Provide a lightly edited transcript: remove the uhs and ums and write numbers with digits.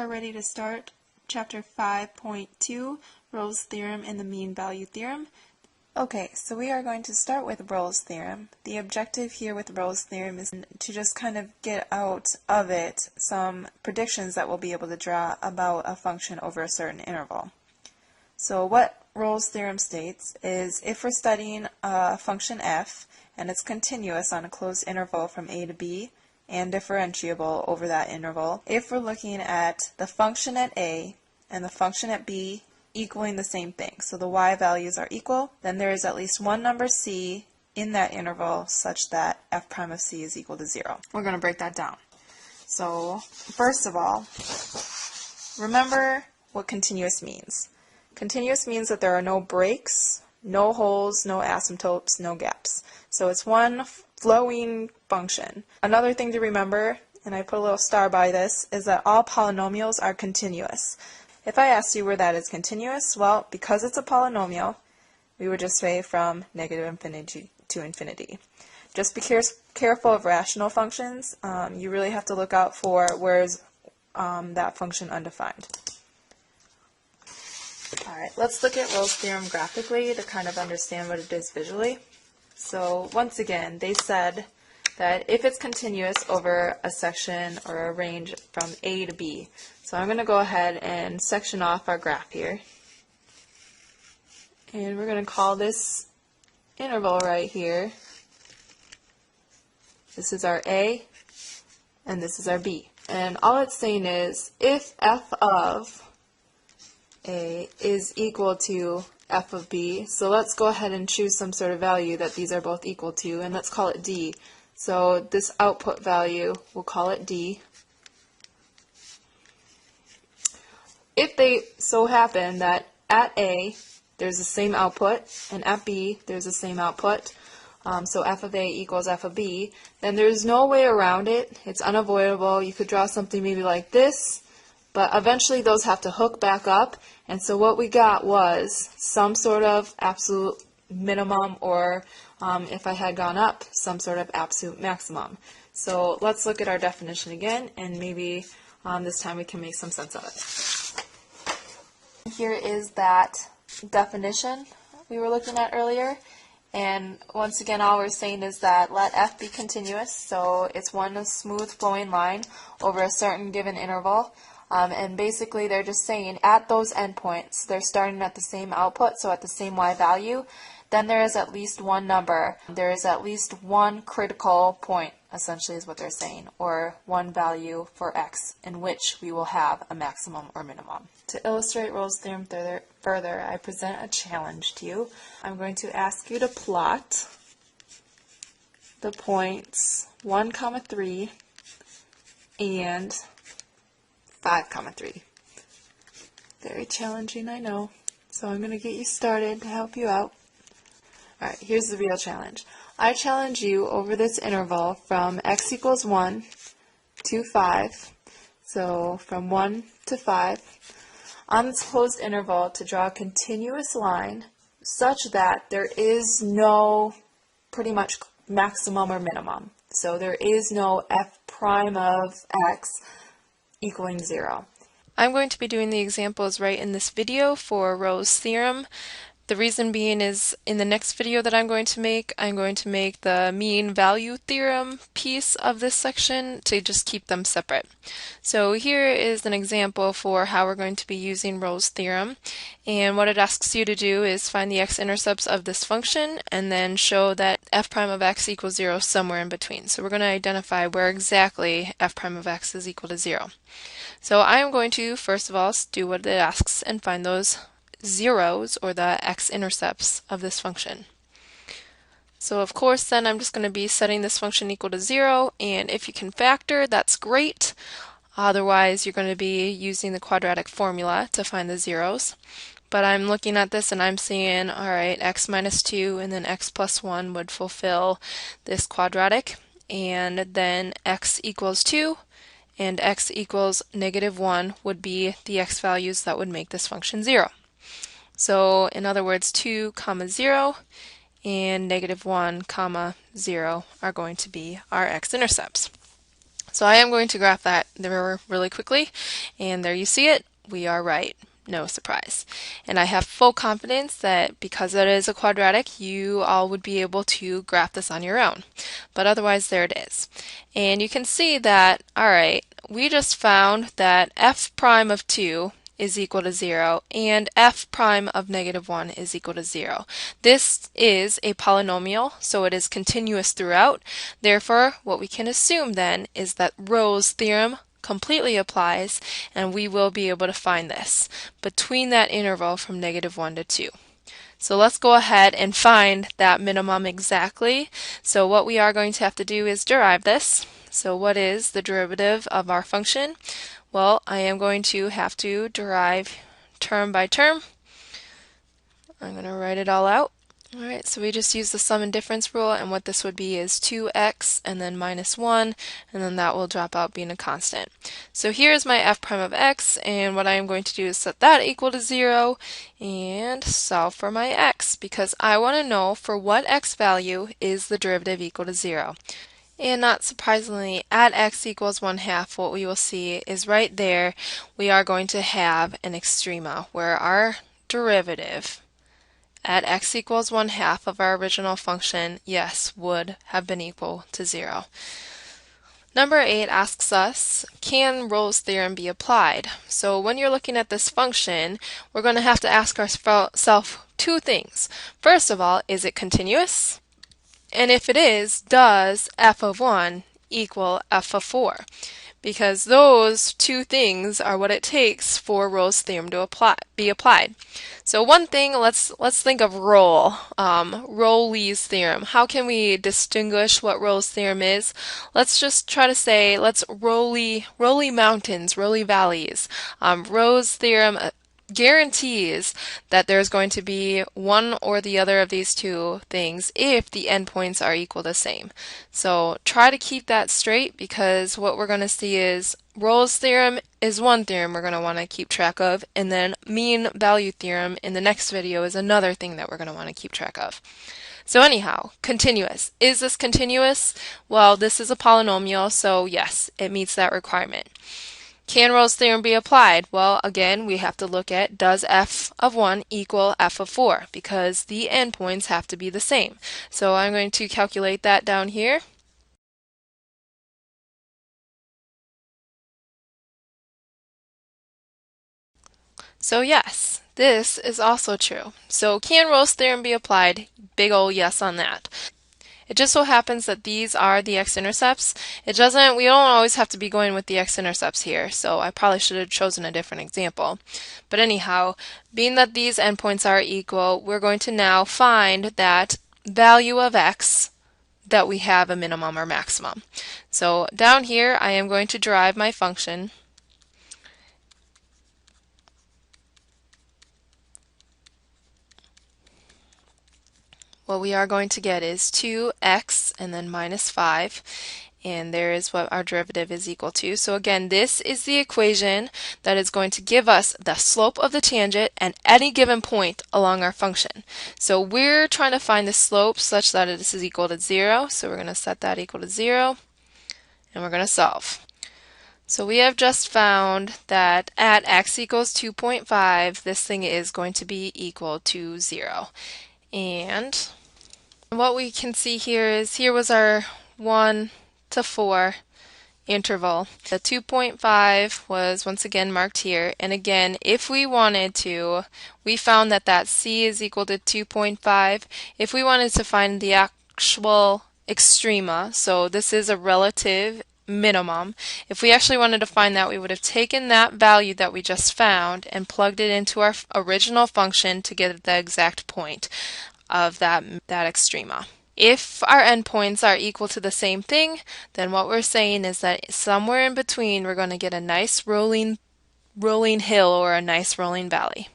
are ready to start Chapter 5.2, Rolle's Theorem and the Mean Value Theorem. Okay, so we are going to start with Rolle's Theorem. The objective here with Rolle's Theorem is to just kind of get out of it some predictions that we'll be able to draw about a function over a certain interval. So what Rolle's Theorem states is if we're studying a function f and it's continuous on a closed interval from a to b, and differentiable over that interval. If we're looking at the function at a and the function at b equaling the same thing, so the y values are equal, then there is at least one number c in that interval such that f prime of c is equal to 0. We're going to break that down. So first of all, remember what continuous means. Continuous means that there are no breaks, no holes, no asymptotes, no gaps. So it's one flowing function. Another thing to remember, and I put a little star by this, is that all polynomials are continuous. If I asked you where that is continuous, well, because it's a polynomial, we would just say from negative infinity to infinity. Just be careful of rational functions. You really have to look out for where's that function undefined. Alright, let's look at Rolle's theorem graphically to kind of understand what it is visually. So once again, they said that if it's continuous over a section or a range from A to B. So I'm going to go ahead and section off our graph here. And we're going to call this interval right here. This is our A, and this is our B. And all it's saying is if f of A is equal to f of b, so let's go ahead and choose some sort of value that these are both equal to, and let's call it d. So this output value, we'll call it d. If they so happen that at a there's the same output, and at b there's the same output, so f of a equals f of b, then there's no way around it. It's unavoidable. You could draw something maybe like this, but eventually those have to hook back up, and so what we got was some sort of absolute minimum, or if I had gone up, some sort of absolute maximum. So let's look at our definition again, and maybe this time we can make some sense of it. Here is that definition we were looking at earlier, and once again all we're saying is that let f be continuous, so it's one smooth flowing line over a certain given interval. And basically they're just saying at those endpoints, they're starting at the same output, so at the same y value, then there is at least one number. There is at least one critical point, essentially is what they're saying, or one value for x in which we will have a maximum or minimum. To illustrate Rolle's theorem further, I present a challenge to you. I'm going to ask you to plot the points 1, 3 and 5, 3. Very challenging, I know. So I'm going to get you started to help you out. Alright, here's the real challenge. I challenge you over this interval from x equals 1 to 5, so from 1 to 5, on this closed interval to draw a continuous line such that there is no pretty much maximum or minimum. So there is no f prime of x equaling 0. I'm going to be doing the examples right in this video for Rolle's theorem. The reason being is in the next video that I'm going to make the mean value theorem piece of this section to just keep them separate. So here is an example for how we're going to be using Rolle's theorem, and what it asks you to do is find the x-intercepts of this function and then show that f prime of x equals 0 somewhere in between. So we're going to identify where exactly f prime of x is equal to 0. So I am going to first of all do what it asks and find those zeros, or the x-intercepts of this function. So of course then I'm just going to be setting this function equal to 0, and if you can factor, that's great. Otherwise you're going to be using the quadratic formula to find the zeros. But I'm looking at this and I'm seeing, alright, x minus 2 and then x plus 1 would fulfill this quadratic, and then x equals 2 and x equals negative 1 would be the x values that would make this function 0. So in other words, 2, 0 and negative 1, 0 are going to be our x-intercepts. So I am going to graph that there really quickly, and there you see it. We are right. No surprise. And I have full confidence that because it is a quadratic, you all would be able to graph this on your own. But otherwise, there it is. And you can see that, all right, we just found that f prime of 2 is equal to 0 and f prime of -1 is equal to 0. This is a polynomial, so it is continuous throughout. Therefore, what we can assume then is that Rolle's theorem completely applies, and we will be able to find this between that interval from -1 to 2. So let's go ahead and find that minimum exactly. So what we are going to have to do is derive this. So what is the derivative of our function? Well, I am going to have to derive term by term. I'm going to write it all out. Alright, so we just use the sum and difference rule, and what this would be is 2x and then -1, and then that will drop out being a constant. So here's my f prime of x, and what I am going to do is set that equal to 0 and solve for my x, because I want to know for what x value is the derivative equal to 0. And not surprisingly, at x equals 1/2, what we will see is right there, we are going to have an extrema, where our derivative at x equals 1/2 of our original function, yes, would have been equal to 0. Number 8 asks us, can Rolle's theorem be applied? So when you're looking at this function, we're going to have to ask ourselves two things. First of all, is it continuous? And if it is, does f of 1 equal f of 4? Because those two things are what it takes for Rolle's theorem to be applied. So one thing, let's think of Rolle, Rolle's theorem. How can we distinguish what Rolle's theorem is? Let's just try to say, let's Rolle mountains, Rolle valleys. Rolle's theorem guarantees that there's going to be one or the other of these two things if the endpoints are equal to the same. So try to keep that straight, because what we're going to see is Rolle's theorem is one theorem we're going to want to keep track of, and then mean value theorem in the next video is another thing that we're going to want to keep track of. So anyhow, continuous. Is this continuous? Well, this is a polynomial, so yes, it meets that requirement. Can Rolle's theorem be applied? Well, again, we have to look at, does f of 1 equal f of 4? Because the endpoints have to be the same. So I'm going to calculate that down here. So yes, this is also true. So can Rolle's theorem be applied? Big ol' yes on that. It just so happens that these are the x-intercepts. We don't always have to be going with the x-intercepts here, so I probably should have chosen a different example. But anyhow, being that these endpoints are equal, we're going to now find that value of x that we have a minimum or maximum. So down here, I am going to derive my function. What we are going to get is 2x and then -5, and there is what our derivative is equal to. So again, this is the equation that is going to give us the slope of the tangent at any given point along our function. So we're trying to find the slope such that this is equal to 0, so we're going to set that equal to 0, and we're going to solve. So we have just found that at x equals 2.5, this thing is going to be equal to 0. And what we can see here is, here was our 1 to 4 interval. The 2.5 was once again marked here, and again, if we wanted to, we found that c is equal to 2.5. If we wanted to find the actual extrema, so this is a relative minimum, if we actually wanted to find that, we would have taken that value that we just found and plugged it into our original function to get the exact point of that extrema. If our endpoints are equal to the same thing, then what we're saying is that somewhere in between we're going to get a nice rolling hill or a nice rolling valley.